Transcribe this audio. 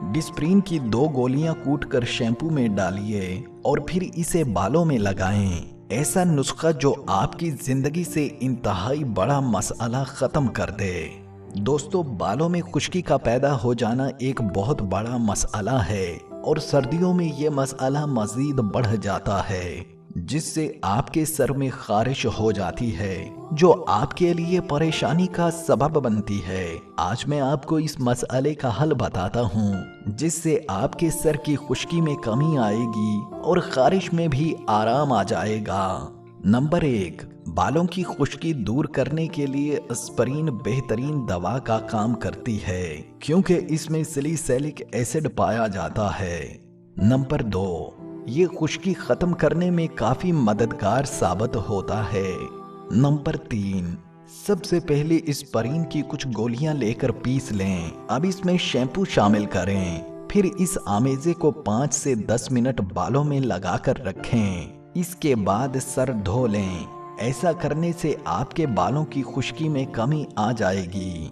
Disprin की 2 गोलियां कूटकर शैम्पू में डालिए और फिर इसे बालों में लगाएं। ऐसा नुस्खा जो आपकी जिंदगी से इंतहाई बड़ा मसला खत्म कर दे। दोस्तों, बालों में खुश्की का पैदा हो जाना एक बहुत बड़ा मसला है और सर्दियों में ये मसला मजीद बढ़ जाता है, जिससे आपके सर में खारिश हो जाती है जो आपके लिए परेशानी का सबब बनती है। आज मैं आपको इस मसले का हल बताता हूँ, जिससे आपके सर की खुश्की में कमी आएगी और खारिश में भी आराम आ जाएगा। नंबर 1, बालों की खुश्की दूर करने के लिए एस्पिरिन बेहतरीन दवा का काम करती है, क्योंकि इसमें सैलिसिलिक एसिड पाया जाता है। नंबर 2, ये खुश्की खत्म करने में काफी मददगार साबित होता है। नंबर 3, सबसे पहले एस्पिरिन की कुछ गोलियां लेकर पीस लें। अब इसमें शैम्पू शामिल करें, फिर इस आमेजे को 5 से 10 मिनट बालों में लगाकर रखें। इसके बाद सर धो लें। ऐसा करने से आपके बालों की खुश्की में कमी आ जाएगी।